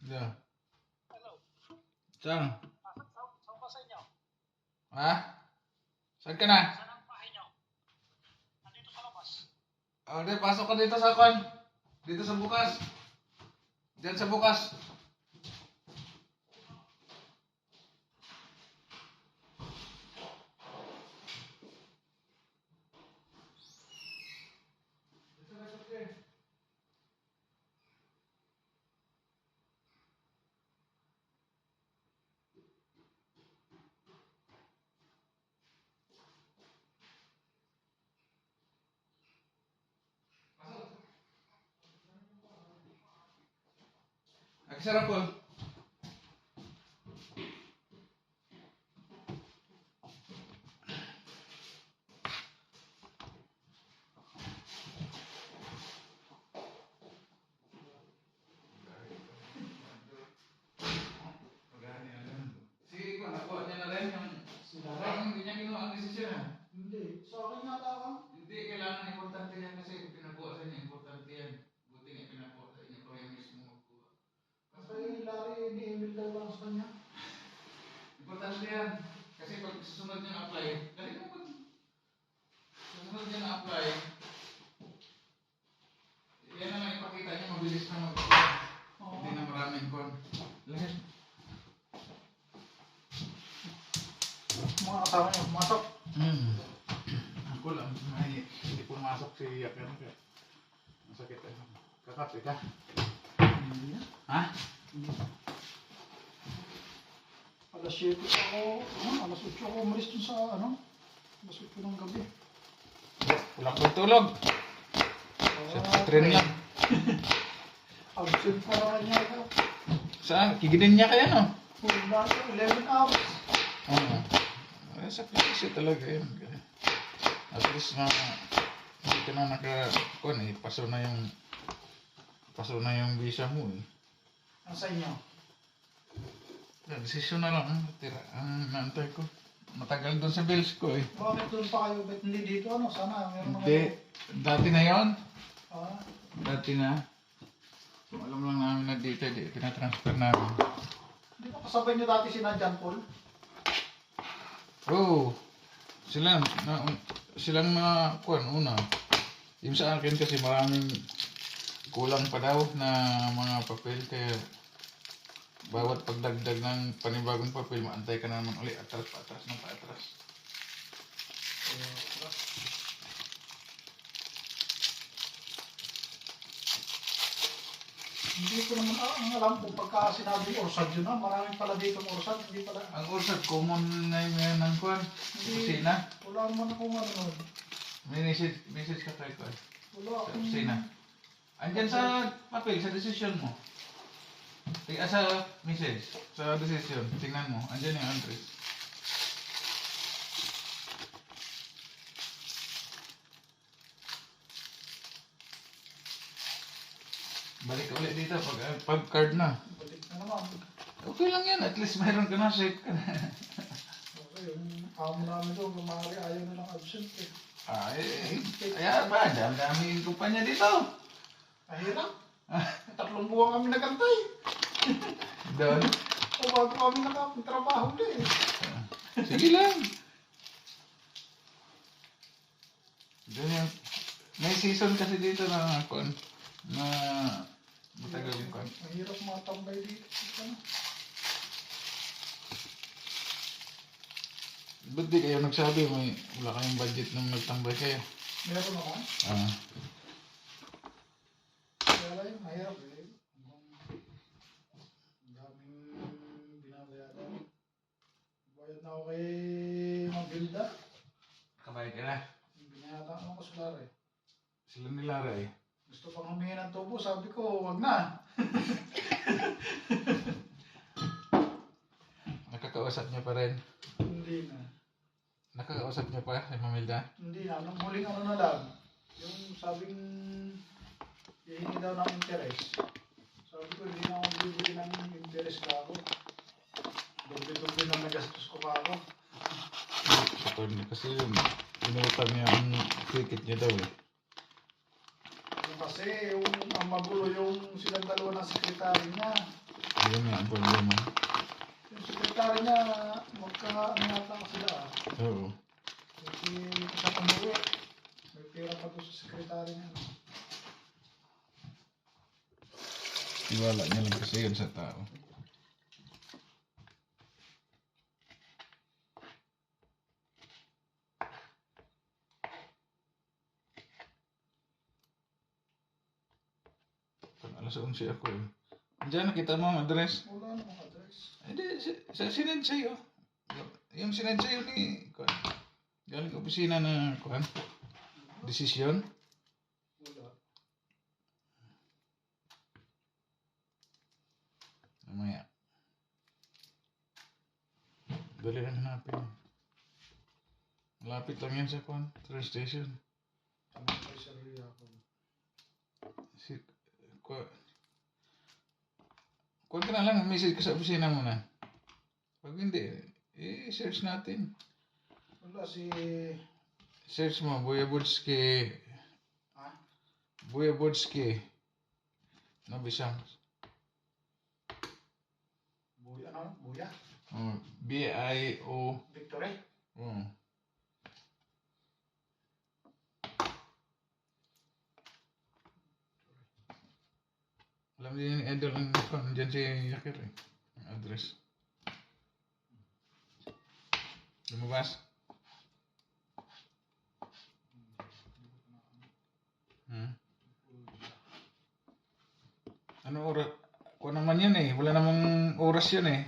Yeah. Hello. Saan? Saan ba sa inyo? Ha? Saan ka na? Saan ang bahay nyo? Nandito sa labas. O, di, pasok ka dito sa kwan. Dito sa bukas. Diyan sa bukas. Sarap po. Parang hindi niya ginawa ang desisyon ha? Hindi. Sa akin nga lang. Hindi, kailangan importante yan kasi pinakuha sa inyo, importante yan. Buti nga pinakuha sa inyo, kaya mismo magkuha. Kasi Larry, ni Emil daw lang sa kanya. Importante yan. Kasi pag susunod niyo na-apply, dali mo pag susunod niyo na-apply, yan naman ipakita niyo, mabilis na mag-apply. Hindi na maraming kon. Lahat. Mga kasama niya, pumasok. Ako lang, hindi pumasok si Yakan. Masakit eh. Kakape ka? Hindi na. Ha? Alas 7 ako, alas 8 ako umalis dun sa alas 8 ng gabi. Wala ko tulog. Sa train lang. Absent pa rin niya ito. Saan? Kiginin niya kaya no? Wala siya, 11 hours. Oo. Sakripisyo talaga yun. At least na hindi ka na naka-kun eh. Paso na yung visa mo eh. Ang sa inyo? Desisyon na lang. Tira. Ang naantay ko. Matagal doon sa bills ko eh. Bakit doon pa kayo? Ba't hindi dito? Sana meron na Hindi. kayo. Dati na yon. Ah, Dati na. Kung alam lang namin na dito, tinatransfer namin. hindi ba kasabay niyo dati si John Paul? Oo. Silang na kuwan una. Yung sa akin kasi maraming kulang pa daw na mga papel kaya bawat pagdagdag ng panibagong papel maantay ka na naman ulit atras ng paatras. Hindi ko naman ang alam kung pagka sinabi Orsad yun maraming pala dito Orsad, hindi pala. Ang ursad common na yung ng kuwan. Kusina. Wala naman akong ano. May message ka tayo kuwan. Wala Sa akong... kusina. Andyan sa papel, sa decision mo. Sa message, sa decision, tingnan mo, andyan yung address. Balik ka ulit dito pag card na. Balik na naman. Okay lang yan, at least mayroon ka na, safe ka na. Okay, yung amo namin doon, kumari ayaw na lang absent eh. Kaya ba, daming kumpanya dito. Mahirap. 3 buwan kami nagantay. Doon. O bago kami nakatrabaho din. Sige lang. Doon yung, may season kasi dito na kon na matagal yung kon. Mahirap matambay dito. Ba't di kayo nagsabi wala kayong budget nung nagtambay kayo? Meron naman. Kaya lang yung mahirap eh. Ang daming binabayaran. Bayad na ako kay Mabilda. Kabayad ka na. Binayatan ako sa Lara eh. Sila nilara eh. Gusto pang humingi ng tubo, sabi ko, wag na. Nakakausap niya pa rin. Hindi na. Nakakausap niya pa si Mamilda. Hindi na. Nung huling ano na lang, yung sabing hihingi daw ng interest. Sabi ko, hindi na ako bibili ng interest ka ako. Doble-doble na nagastos ko pa ako. Kasi inutang niya ang ticket niya daw eh. Kasi yung ang magulo yung silang dalawa ng sekretary niya. Yun nga ang problema. Yung sekretary niya, ano yata sila ah. Oo. Kasi sa umuwi, may pera pa doon sa sekretary niya. Tiwala niya lang kasi yun sa tao. Pag alas 11 ako eh. Diyan nakita mo ang address. Wala namang address. Hindi, sinend sa'yo. Yung sinend sa'yo ni Kuan. Galing opisina na Kuan. Desisyon. Wala. Mamaya. Dali lang hanapin. Malapit lang yan sa Kuan. Train station. Ano kay sarili ako. Si Kuan. Kuan ka na lang. Message ka sa opisina muna. Pag hindi, search natin. Wala si... Search mo, Boyabudski. Ha? Boyabudski. Nobisang. Buya, ano? Buya? Oh, B-I-O. Victory? Oh. Alam din ni Idol ang kon dyan si Yakir eh. Ang address. Lumabas? Hmm? Ano oras? Kung naman yun eh. Wala namang oras yun eh.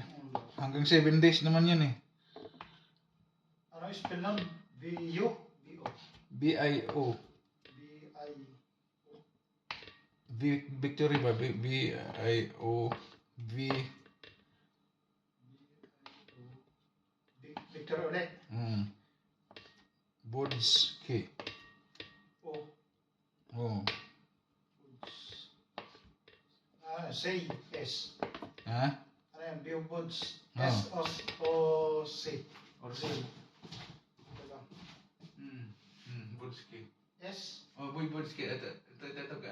Hanggang 7 days naman yun eh. Ano yung spell nun? B-U? B-O? B-I-O. B-I-O? Victory ba? B-I-O. V. Victory ulit? Budski. O? Oh. Say, S. Ha? Ano yan? B-O-Buds? Oh. S-O-C. Or C. Ito lang. Budski. S? Oh, Boy Budski. Ito.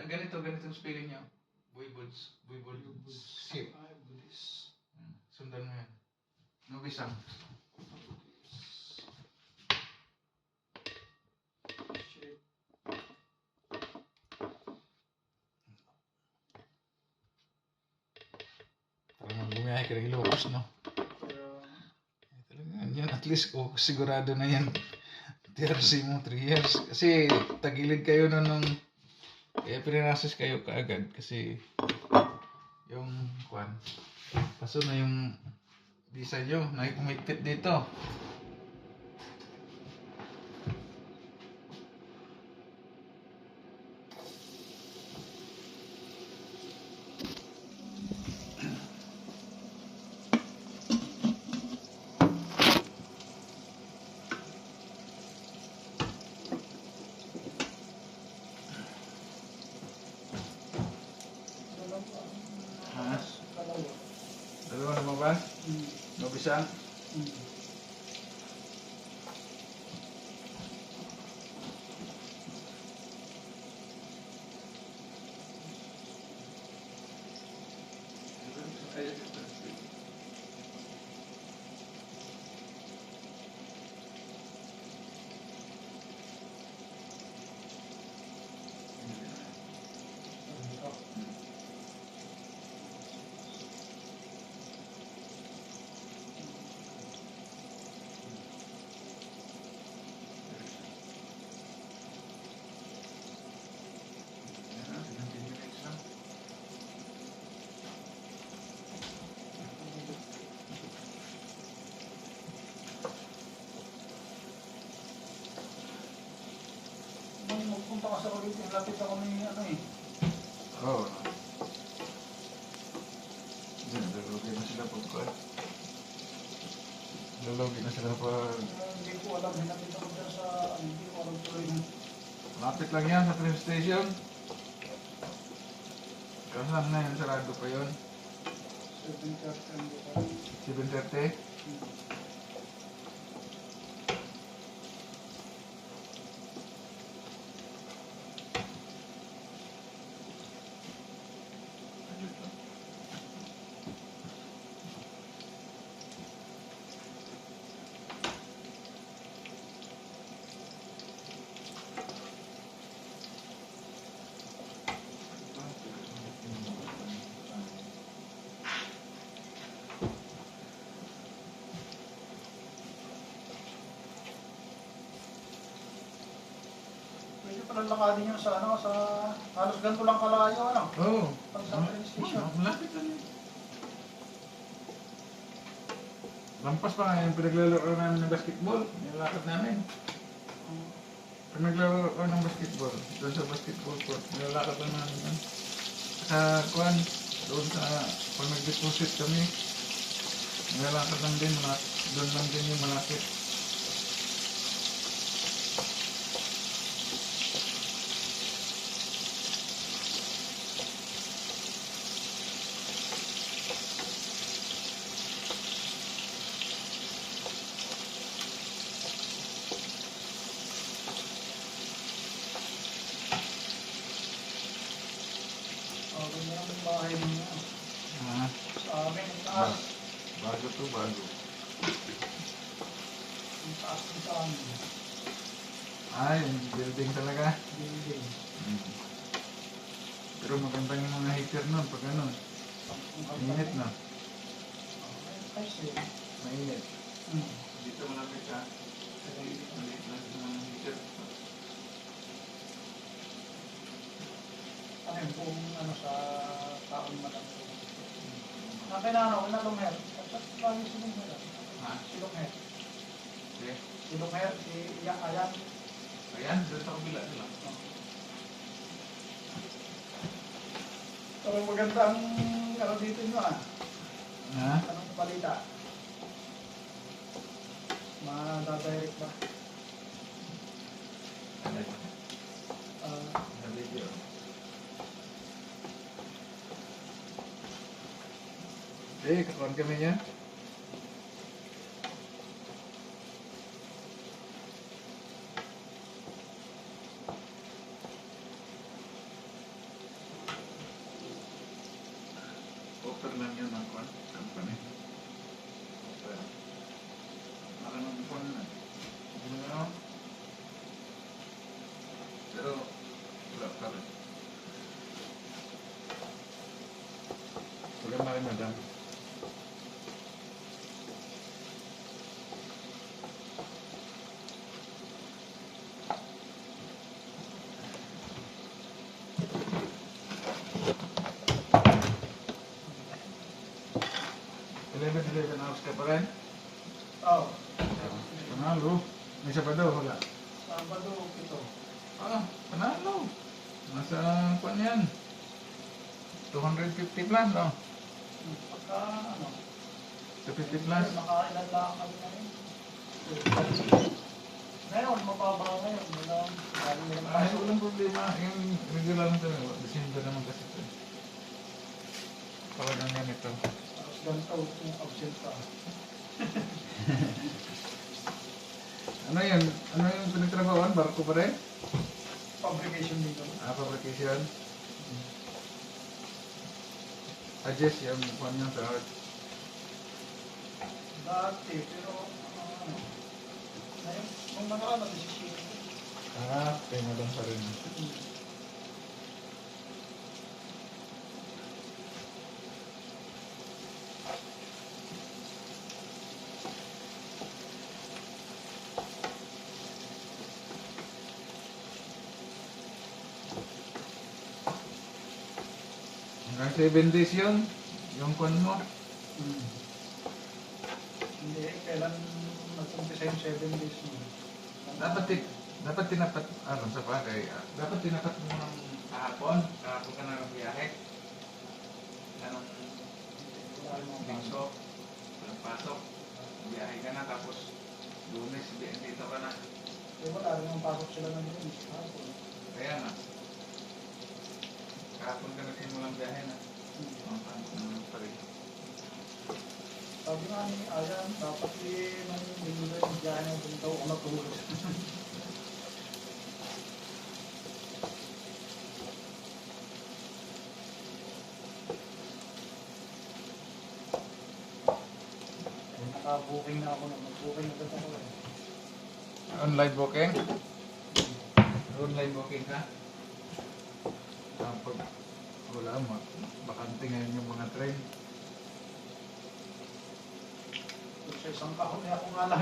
Ganito spelling niya. Boy Buds. Boy Buds. Skip. Ay, Buddhist. Sundan mo yan. Nobisang. Shit. Parang gumiyahe ka ng Ilocos, no? Pero, Talaga, yan at least, sigurado na yan. TRC mo, 3 years. Kasi, tagilid kayo na nung, kaya pinirasis kayo kaagad. Kasi, yung, kwan, paso na yung visa nyo, nakikumigpit dito. Ha? kalawa. Dalawa na ba? Nobisang? Nung magpunta ka sa Cavite, lapit ako may ano eh. Oo. Lulugi na sila pagka. Lulugi na sila pag. Hindi ko alam, hinapit ako dyan sa, hindi ko alam tuloy na. Lapit lang yan sa train station. Kasan na yun, sarado pa yun. 7:30 ang lupa. 7:30. Pwede pala lakadin yun sa ano, sa halos ganito lang kalayo, ano? Oo. Pag sa train station. Malapit lang yun. Lampas pa nga yung pinaglalaro namin ng basketball. Yung lakad namin. Pag naglalaro ng basketball, doon sa basketball court, nilalakad lang namin yan. Sa kuwan, doon sa, pag nag-deposit kami, nilalakad lang din, doon lang din yung malapit. Ganyan ang bahay niya. Ah, Sa amin, ang taas. bago to, bago. Ang taas din sa amin. Ay, yung building talaga. Building. Pero magandang yung mga heater nun, pag ano, mainit na. Ay, sir. Mainit. Hmm. Dito malapit ka. Maliit lang yung mga heater. Ano yun, kung ano sa taon matang. Nakinano, na Longher. At lagi si Longher. Ha? Si Longher. Okay. Si Longher, si Ayan. Ayan, doon sa kabila nila. Pero maganda ang ano dito nyo ah. Ha? Anong balita? Madadirect ba? Ano? Ah, Sa video. Eh, kakuan kami niya. Offer lang yun ang kuan, company. Offer. Alam mo kuan na. Hindi mo na. Pero, wala pa rin. Wala pa rin, madam. Eleven hours ka pa rin? oh, Panalo. May isa pa daw, wala. Sabado, ito. Ah, panalo. Nasa, kuan yan. 250 plus, no? Pagka ano, 250 plus. makailan lang kami na rin. Ngayon, mababa ngayon. Walang Ay, walang problema. Yung regular lang ito. December naman kasi ito. Parang ang yan ito. Tapos ganito, kung absent ka. Ano yan? Ano yung pinagtrabahoan? Barko pa rin? Fabrication dito. Ah, fabrication. Adjust yung kuan niya sa art. Dati, pero ano, ngayon, nung nakaraan, nag-isisip. Ah, kaya lang pa rin. Hanggang 7 days yun. Yung kuan mo. Hindi, kailan nag-umpisa yung 7 days mo? Dapat tinapat, ano, sa bagay, dapat tinapat mo ng kahapon ka na ng biyahe. Anong Wala namang pasok. linggo, walang pasok, biyahe ka na, tapos Lunes, dito ka na. Eh, wala namang pasok sila ng yun. Kaya na, kahapon ka nagsimulang biyahe na. Ang pasok naman pa rin. Sabi nga ni Ayan, dapat nung linggo yung biyahe ng punta ko natulog. Naka-booking na ako na. Mag-booking agad ako eh. Online booking? Online booking ka? Pag wala, bakante ngayon yung mga train. Kung sa isang kahon eh ako nga lang.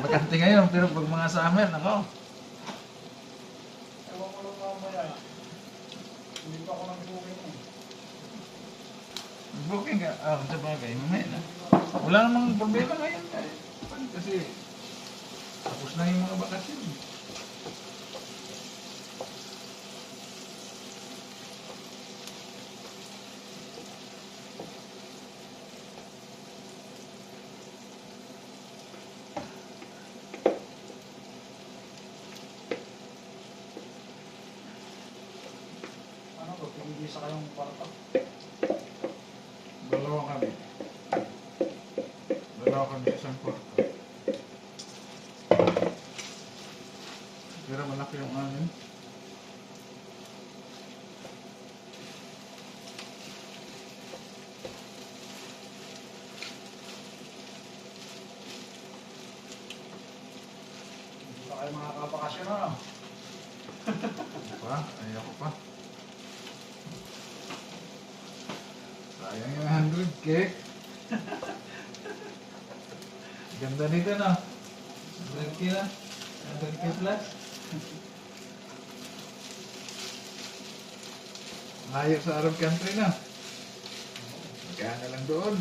Bakante ngayon, pero pag mga summer, nako. Ewan ko lang mamaya. Hindi pa ako nag-booking eh. Booking ka? Ah, sa bagay, mamaya na. Wala namang problema ngayon. Kasi tapos na yung mga bakasyon. Ano ba? Pinigisa kayong kwarto? Dalawa kami. Dalawa kami sa isang kwarto. Pero malaki yung amin. Hindi pa kayo makakapakasyon na. Pa? Ayoko pa. Sayang yung 100K. Ganda nito na. 100K na. 100K plus. Layo sa Arab country na. Kaya na lang doon.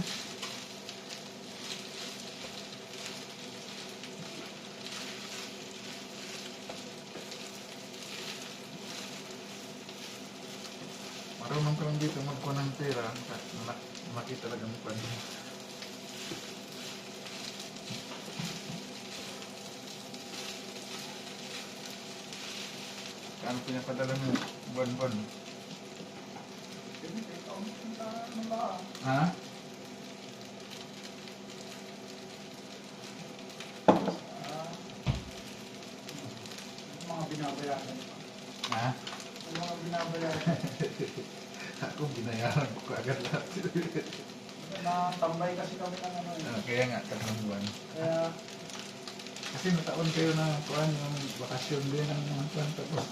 Marunong ka lang dito magkuha ng pera. Malaki talaga ang pan. Kano pinapadala mo buwan-buwan? Hindi, take out sa ano lang. Ha? Ah, yung mga binabayaran. Ha? Yung mga binabayaran. Ako binayaran ko agad lahat. Natambay kasi kami ng ano eh. Kaya nga, tatlong buwan. Kaya, Kasi nataon kayo na kuhan yung bakasyon din ng mga kuhan. Tapos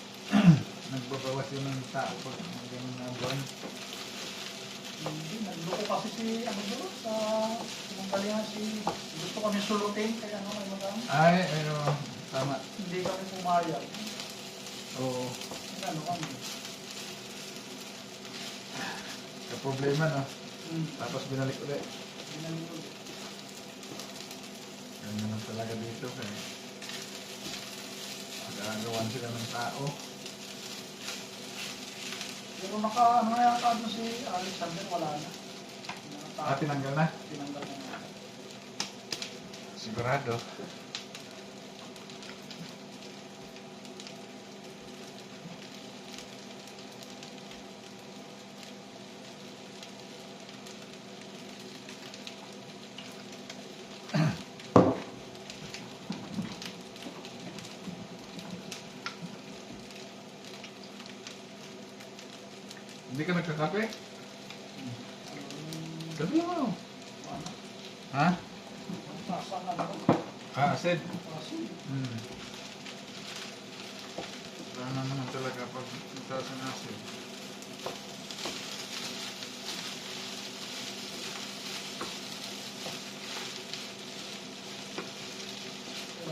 nagbabawas yun ng tao pag mga ganun na buwan. hindi, nagloko kasi si, ano doon, sa, pinanggalingan si, gusto kami sulutin, kaya ano, ay madami. Ay, tama. Hindi kami pumayag. Oo. Ano kami. Problema no. Hmm. Tapos binalik ulit. Ginanito. Ganyan naman talaga dito kaya magagawan sila ng tao. Pero ano na yata doon si Alexander, wala na. Tinanggal na? Tinanggal na. Sigurado. Hindi ka nagkakape? Sabi mo. Ano? Ha? Nasaan na ako? Acid. Kasi, Wala naman talaga pag itaas ang acid.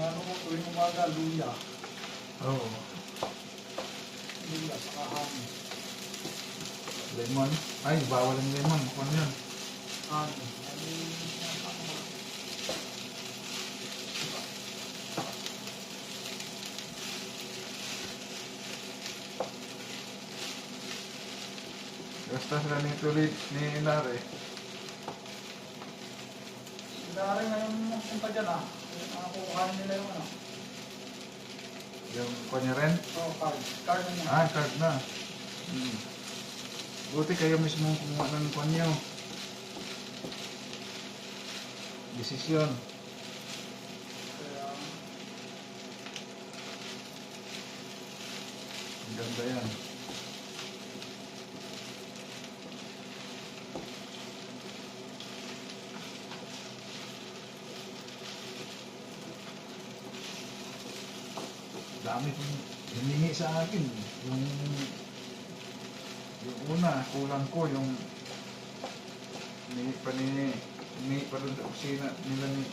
ano mo tuwing umaga, luya. Oo. Luya, saka hangin. Lemon. Ay, bawal ang lemon. Kung ano yun? Hangin. Basta sila ni Tulit, ni Lare. Sila rin ngayon punta dyan ah. Kukuhanin nila yung ano. Yung kanya rin. So, card. Card na Ah, card na. Buti kayo mismo ang kumuha ng kanyo. Desisyon. Kaya, Ang ganda yan. Dami kong hiningi sa akin. Yung una, kulang ko yung hiningi pa doon sa kusina nila ni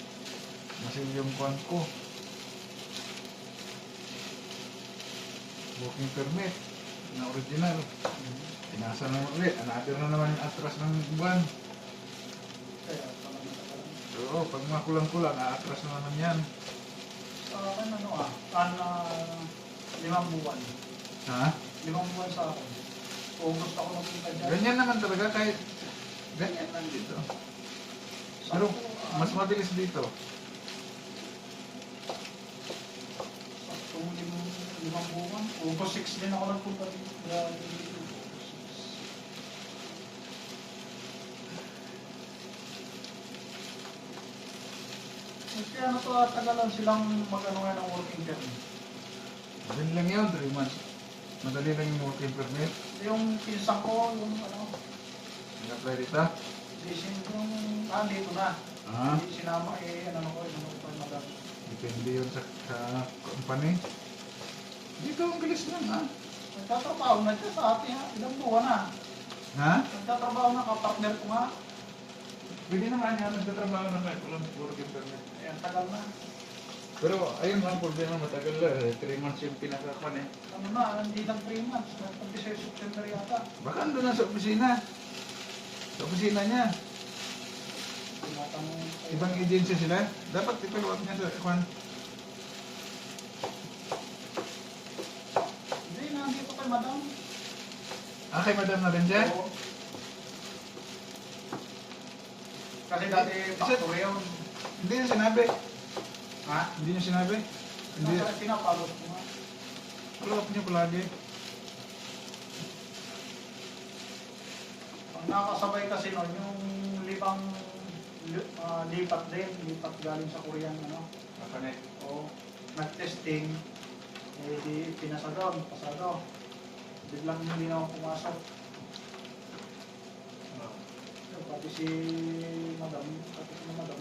Masil yung kuhan ko. working permit na original. Inasa na naman ulit. Another na naman yung atras ng buwan. Kaya pala matagalan. Oo, pag mga kulang-kulang, aatras na naman yan. Sa akin ano 5 buwan. Ha? 5 buwan sa akin. Kung gusto ko magpunta dyan. Ganyan naman talaga kahit ganyan lang dito. Pero mas mabilis dito. Kung 5 buwan. August 6 din ako nagpunta dito. Kaya natagalan silang mag-ano nga ng working permit. Madali lang yun, 3 months. Madali lang yung working permit. Yung pinsan ko, yung Nag-apply dito. dito na. Ah, Hindi sinama ko madam. depende yun sa company. Dito, ang bilis lang ha. Nagtatrabaho na siya sa atin ha. Ilang buwan na. Ha? Nagtatrabaho na kapartner ko nga. Pwede naman yan, nagtatrabaho na kahit walang working permit. Ayan, tagal na. Pero ayun lang, problema matagal lang. 3 months yung pinakakan eh. Ano na, hindi lang 3 months. Nagpag-16 September yata. Baka ando na sa opisina. Sa opisina niya. Tinatanong ko. Ibang agency sila. Dapat ipalawag niya sa Juan. Hindi, nandito kay madam. Ah, kay madam na rin siya? Oo. Kasi dati factory yun. Hindi niya sinabi. Ha? Hindi niya sinabi. Hindi. Hindi. Pinapalot ko nga. Palawag niya palagi. Ang nakasabay kasi nun, yung lipat din, lipat galing sa Korean, Kapanik. o nag-testing, di pinasa doon, pasado. Biglang hindi na ako pumasok. Pati si madam,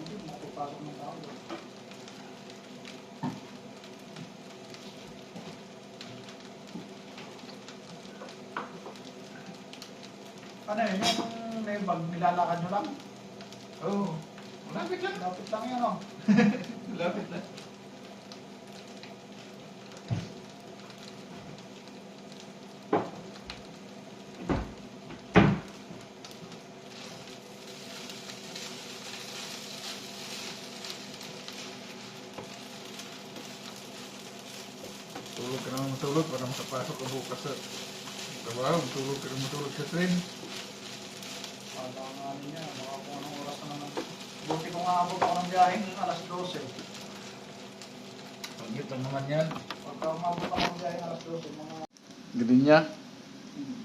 din, makapapasok ng tao doon. Ano yun, yung may bag, nilalakad nyo lang? Oo. Oh, malapit lang. Lapit lang yan, o. Malapit lang. Tulog ka naman matulog para makapasok ka bukas sa trabaho. Tulog ka naman matulog sa train. Pagka nga niya, baka kung anong oras na naman. Buti ko nga abot ako ng biyaheng alas 12. Pagit lang naman yan. Pagka umabot ako ng biyaheng alas 12, mga... Ganun niya. Hmm.